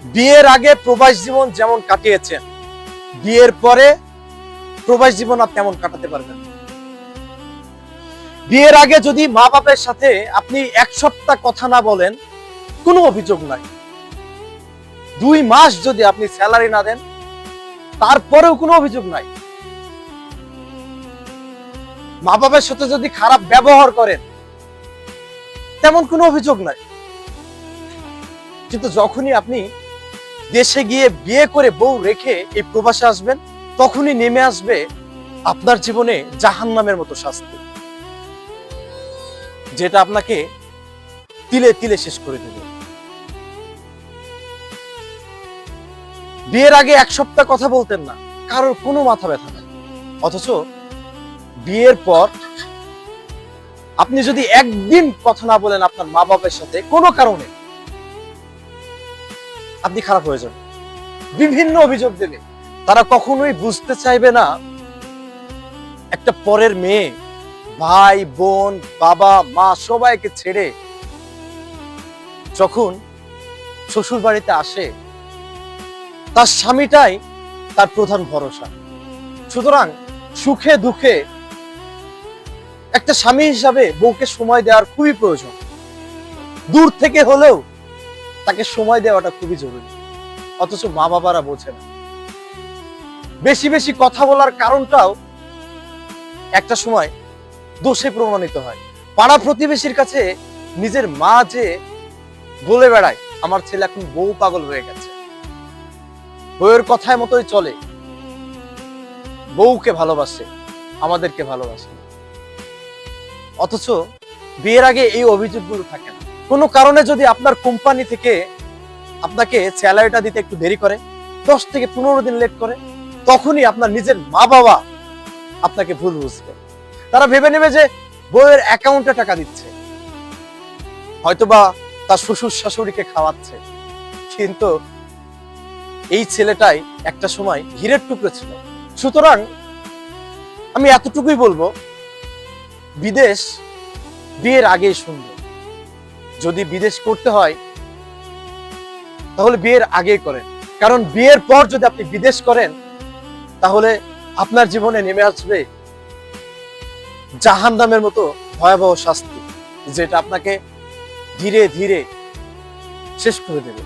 বিয়ের আগে প্রবাস জীবন যেমন কাটিয়েছেন, বিয়ের পরে প্রবাস জীবন আপনি তেমন কাটাতে পারবেন। বিয়ের আগে যদি মা বাবার সাথে আপনি 1 সপ্তাহ কথা না বলেন, কোনো অভিযোগ নাই। 2 মাস যদি আপনি স্যালারি না দেন, তারপরেও কোনো অভিযোগ নাই। মা বাবার সাথে যদি খারাপ ব্যবহার করেন, তেমন কোনো অভিযোগ নাই। কিন্তু যখনই আপনি দেশে গিয়ে বিয়ে করে বউ রেখে এই প্রবাসে আসবেন, তখনই নেমে আসবে আপনার জীবনে জাহান্নামের মতো শাস্তি, যেটা আপনাকে তিলে তিলে শেষ করে দেবে। বিয়ের আগে 1 সপ্তাহ কথা বলতেন না, কারোর কোনো মাথা ব্যথা নাই। অথচ বিয়ের পর আপনি যদি একদিন কথা না বলেন আপনার মা বাবার সাথে কোনো কারণে, আপনি খারাপ হয়ে যাবেন। বিভিন্ন অভিযোগ দেবে। তারা কখনোই বুঝতে চাইবে না একটা পরের মেয়ে ভাই বোন বাবা মা সবাইকে ছেড়ে যখন শ্বশুর বাড়িতে আসে, তার স্বামীটাই তার প্রধান ভরসা। সুতরাং সুখে দুঃখে একটা স্বামী হিসাবে বউকে সময় দেওয়ার খুবই প্রয়োজন। দূর থেকে হলেও তাকে সময় দেওয়াটা খুবই জরুরি। অথচ মা বাবারা বোঝে না। বেশি বেশি কথা বলার কারণটাও একটা সময় দোষে প্রমাণিত হয়। পাড়া প্রতিবেশীর কাছে নিজের মা যে বলে বেড়ায়, আমার ছেলে এখন বউ পাগল হয়ে গেছে, বউয়ের কথায় মতোই চলে, বউকে ভালোবাসে, আমাদেরকে ভালোবাসে না। অথচ বিয়ের আগে এই অভিযোগগুলো থাকে না। কোনো কারণে যদি আপনার কোম্পানি থেকে আপনাকে স্যালারিটা দিতে একটু দেরি করে, 10 থেকে 15 দিন লেট করে, তখনই আপনার নিজের মা বাবা আপনাকে ভুল বুঝবে। তারা ভেবে নেবে যে বউয়ের অ্যাকাউন্টে টাকা দিচ্ছে, হয়তোবা তার শ্বশুর শাশুড়িকে খাওয়াচ্ছে। কিন্তু এই ছেলেটাই একটা সময় হীরের টুকরো ছিল। সুতরাং আমি এতটুকুই বলবো, বিদেশ বিয়ের আগেই সুন্দর। যদি বিদেশ করতে হয় তাহলে বিয়ের আগেই করেন, কারণ বিয়ের পর যদি আপনি বিদেশ করেন তাহলে আপনার জীবনে নেমে আসবে জাহান্নামের মতো ভয়াবহ শাস্তি, যেটা আপনাকে ধীরে ধীরে শেষ করে দেবে।